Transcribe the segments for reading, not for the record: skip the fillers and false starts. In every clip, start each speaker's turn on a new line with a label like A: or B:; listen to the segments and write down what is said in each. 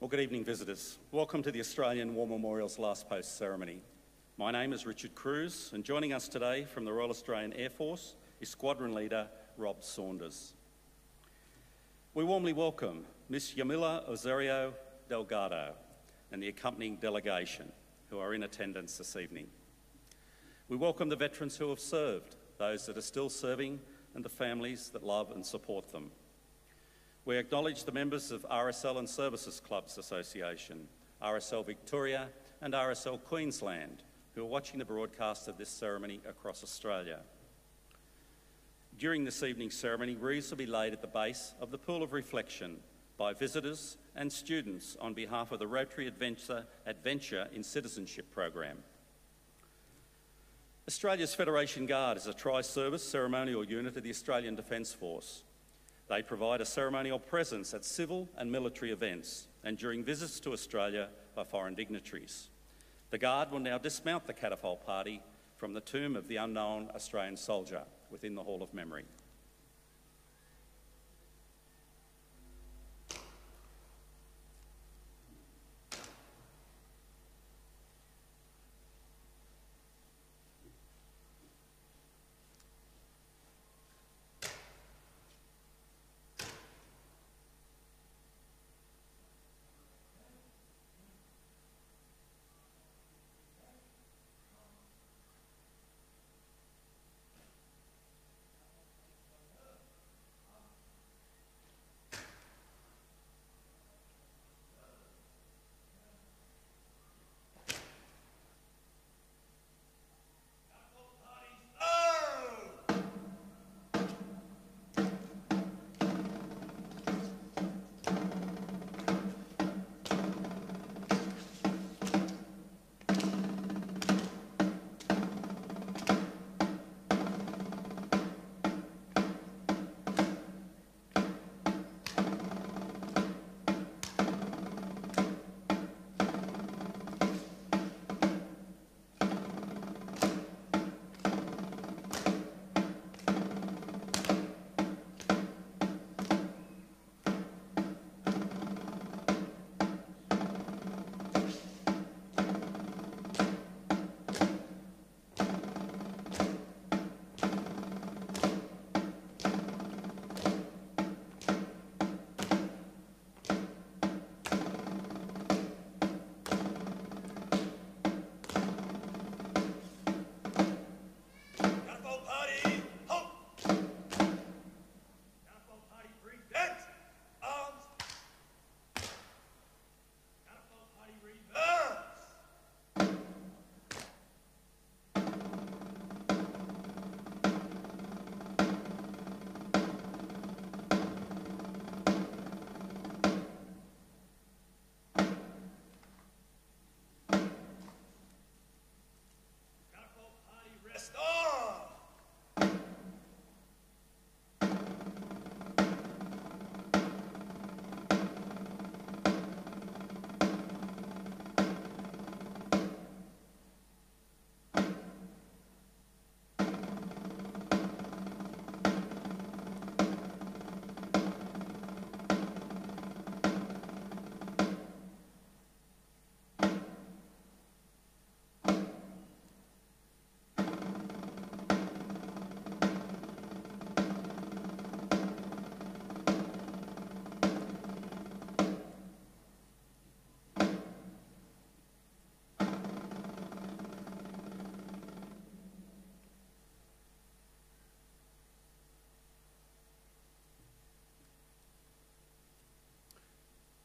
A: Well, good evening, visitors. Welcome to the Australian War Memorial's Last Post ceremony. My name is Richard Cruz, and joining us today from the Royal Australian Air Force is Squadron Leader Rob Saunders. We warmly welcome Miss Yamila Osorio Delgado and the accompanying delegation who are in attendance this evening. We welcome the veterans who have served, those that are still serving, and the families that love and support them. We acknowledge the members of RSL and Services Clubs Association, RSL Victoria and RSL Queensland, who are watching the broadcast of this ceremony across Australia. During this evening's ceremony, wreaths will be laid at the base of the Pool of Reflection by visitors and students on behalf of the Rotary Adventure in Citizenship program. Australia's Federation Guard is a tri-service ceremonial unit of the Australian Defence Force. They provide a ceremonial presence at civil and military events and during visits to Australia by foreign dignitaries. The Guard will now dismount the catapult party from the tomb of the unknown Australian soldier within the Hall of Memory.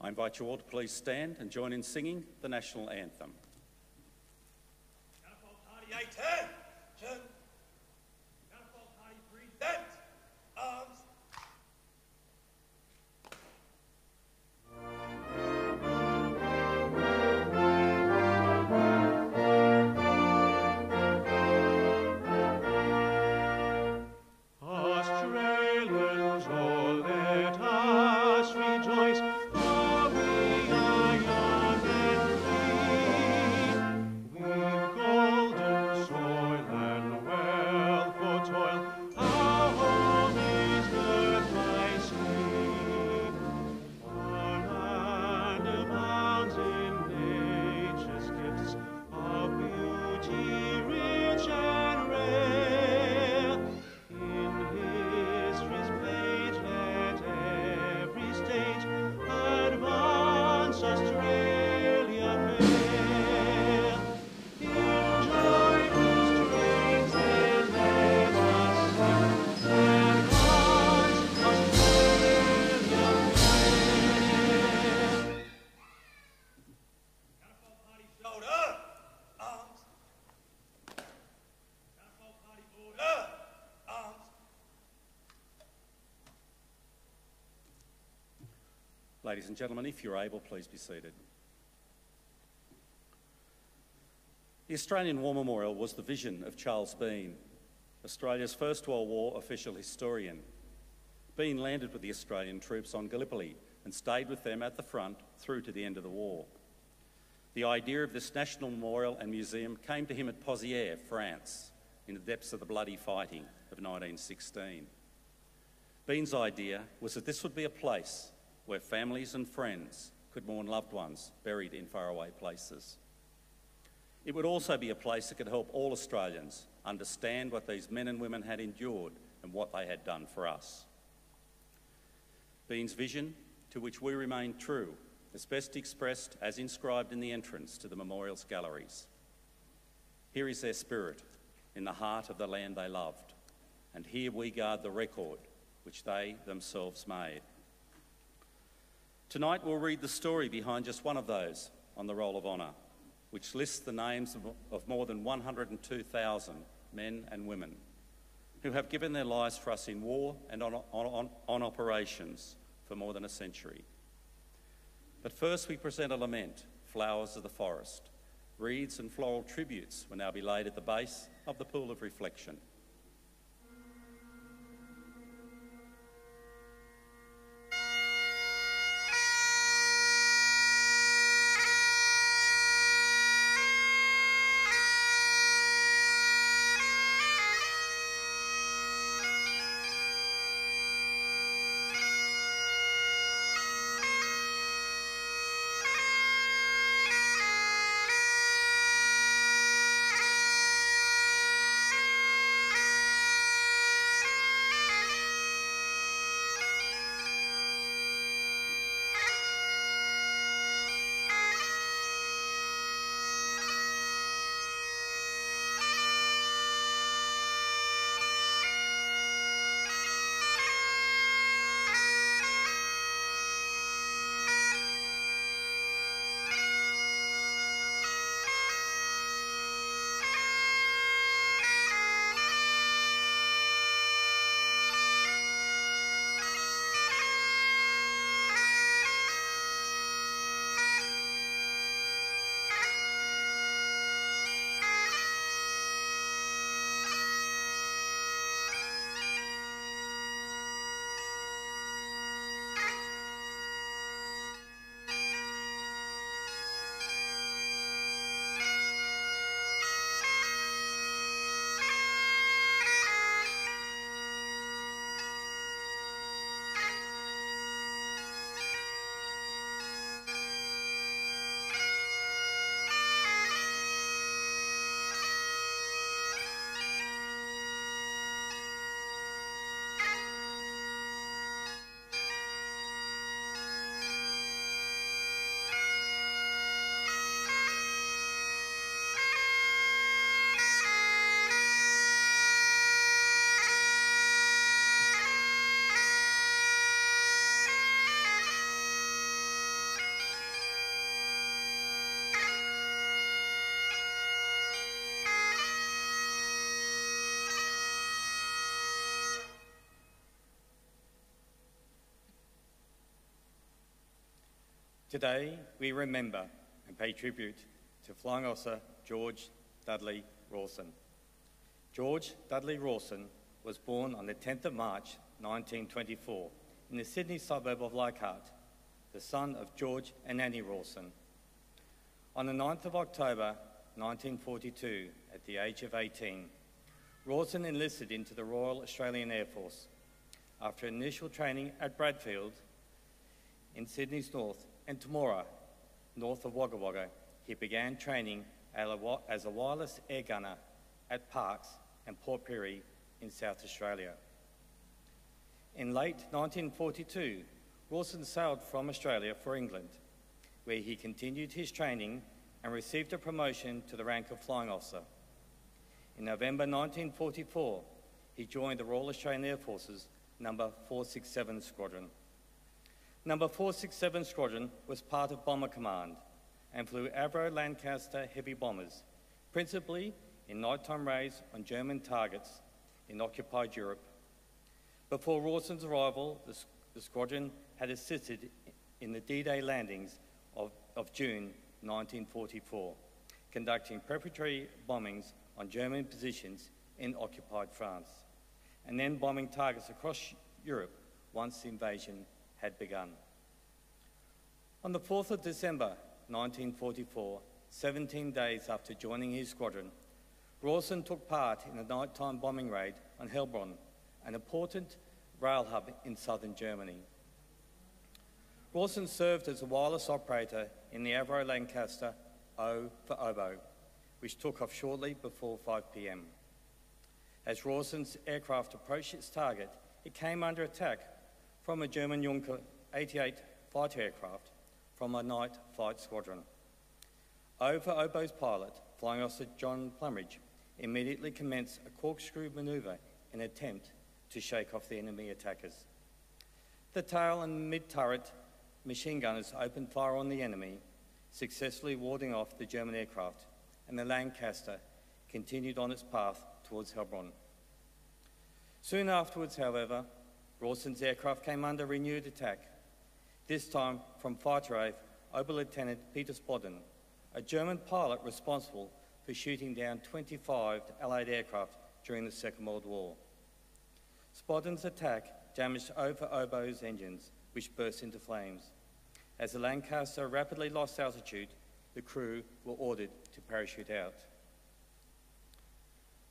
A: I invite you all to please stand and join in singing the national anthem.
B: Catapult party 810. Catapult party present. Arms.
C: Australians, all let us rejoice, for we are young and free.
A: Ladies and gentlemen, if you're able, please be seated. The Australian War Memorial was the vision of Charles Bean, Australia's First World War official historian. Bean landed with the Australian troops on Gallipoli and stayed with them at the front through to the end of the war. The idea of this national memorial and museum came to him at Pozières, France, in the depths of the bloody fighting of 1916. Bean's idea was that this would be a place where families and friends could mourn loved ones buried in faraway places. It would also be a place that could help all Australians understand what these men and women had endured and what they had done for us. Bean's vision, to which we remain true, is best expressed as inscribed in the entrance to the memorial's galleries. Here is their spirit, in the heart of the land they loved, and here we guard the record which they themselves made. Tonight we'll read the story behind just one of those on the Roll of Honour, which lists the names of more than 102,000 men and women who have given their lives for us in war and on operations for more than a century. But first we present a lament, Flowers of the Forest. Reeds and floral tributes will now be laid at the base of the pool of reflection.
D: Today, we remember and pay tribute to Flying Officer George Dudley Rawson. George Dudley Rawson was born on the 10th of March 1924 in the Sydney suburb of Leichhardt, the son of George and Annie Rawson. On the 9th of October 1942, at the age of 18, Rawson enlisted into the Royal Australian Air Force. After initial training at Bradfield in Sydney's north and Temora, north of Wagga Wagga, he began training as a wireless air gunner at Parkes and Port Pirie in South Australia. In late 1942, Rawson sailed from Australia for England, where he continued his training and received a promotion to the rank of Flying Officer. In November 1944, he joined the Royal Australian Air Force's Number 467 Squadron. Number 467 Squadron was part of Bomber Command and flew Avro Lancaster heavy bombers, principally in nighttime raids on German targets in occupied Europe. Before Rawson's arrival, the squadron had assisted in the D-Day landings of June 1944, conducting preparatory bombings on German positions in occupied France, and then bombing targets across Europe once the invasion had begun. On the 4th of December 1944, 17 days after joining his squadron, Rawson took part in a nighttime bombing raid on Heilbronn, an important rail hub in southern Germany. Rawson served as a wireless operator in the Avro Lancaster O for Oboe, which took off shortly before 5 p.m. As Rawson's aircraft approached its target, it came under attack from a German Junker 88 fighter aircraft from a night flight squadron. O for Oboe's pilot, Flying Officer John Plumridge, immediately commenced a corkscrew manoeuvre in an attempt to shake off the enemy attackers. The tail and mid-turret machine gunners opened fire on the enemy, successfully warding off the German aircraft, and the Lancaster continued on its path towards Heilbronn. Soon afterwards, however, Rawson's aircraft came under renewed attack, this time from Fighter Afe Oberlieutenant Peter Spodden, a German pilot responsible for shooting down 25 Allied aircraft during the Second World War. Spodden's attack damaged O for Oboe's engines, which burst into flames. As the Lancaster rapidly lost altitude, the crew were ordered to parachute out.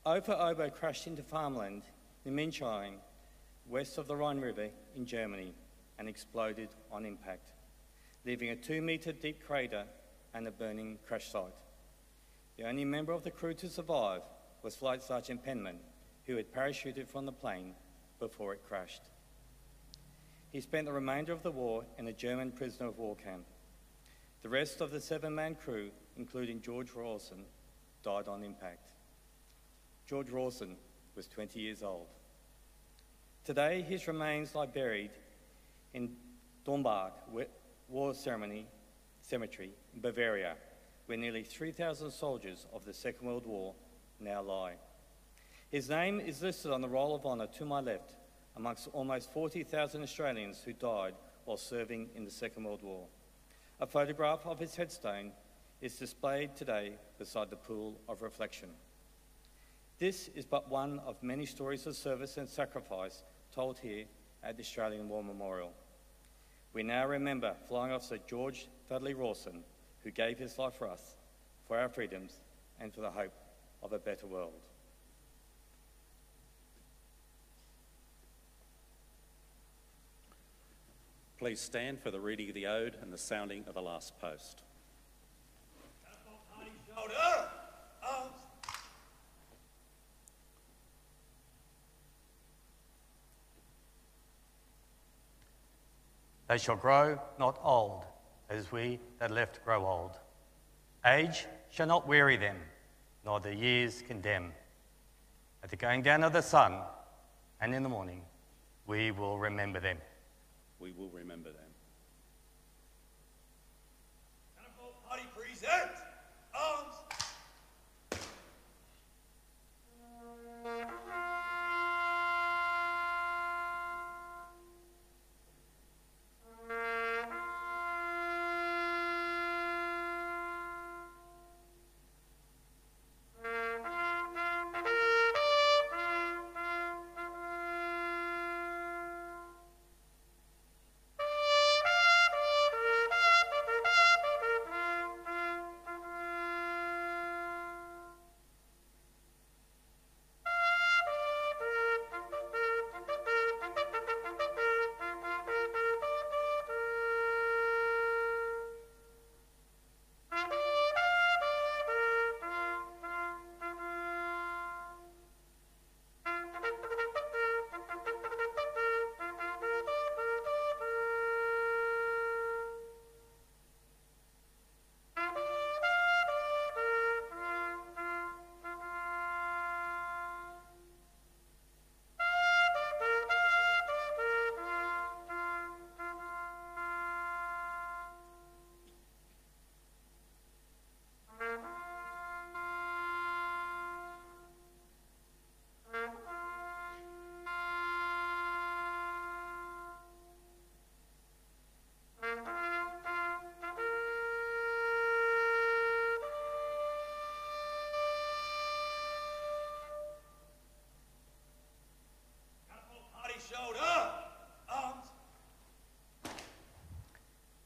D: O for Oboe crashed into farmland in Minchheim, west of the Rhine River in Germany, and exploded on impact, leaving a 2-metre deep crater and a burning crash site. The only member of the crew to survive was Flight Sergeant Penman, who had parachuted from the plane before it crashed. He spent the remainder of the war in a German prisoner of war camp. The rest of the 7-man crew, including George Rawson, died on impact. George Rawson was 20 years old. Today, his remains lie buried in Dornbach War Cemetery in Bavaria, where nearly 3,000 soldiers of the Second World War now lie. His name is listed on the Roll of Honour to my left, amongst almost 40,000 Australians who died while serving in the Second World War. A photograph of his headstone is displayed today beside the pool of reflection. This is but one of many stories of service and sacrifice told here at the Australian War Memorial. We now remember Flying Officer George Dudley Rawson, who gave his life for us, for our freedoms, and for the hope of a better world.
A: Please stand for the reading of the ode and the sounding of the last post.
B: Shoulder, arms.
E: They shall grow not old, as we that left grow old. Age shall not weary them, nor the years condemn. At the going down of the sun, and in the morning, we will remember them.
A: We will remember them.
B: Catapult party present. Arms.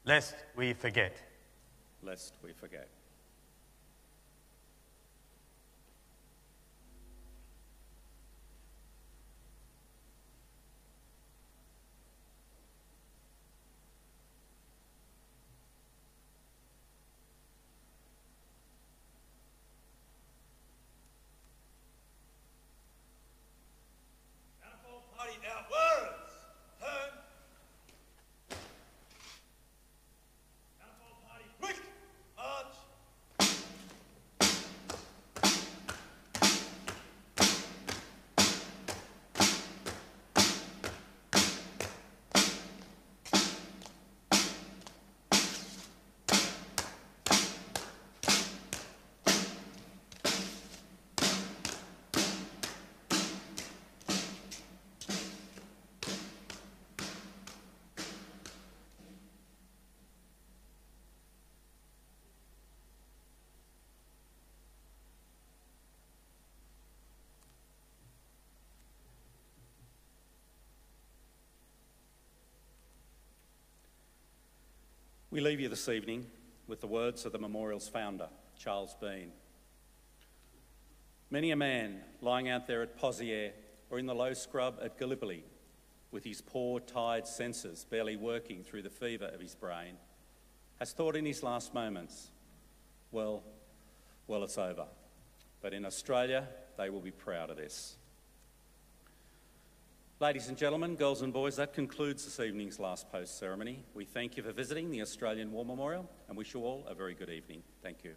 E: lest we forget.
A: Lest we forget.
B: Catapult party outwards. Turn. Catapult party quick. March.
A: We leave you this evening with the words of the memorial's founder, Charles Bean. Many a man lying out there at Poziere or in the low scrub at Gallipoli, with his poor, tired senses barely working through the fever of his brain, has thought in his last moments, well, it's over. But in Australia, they will be proud of this. Ladies and gentlemen, girls and boys, that concludes this evening's last post ceremony. We thank you for visiting the Australian War Memorial and wish you all a very good evening. Thank you.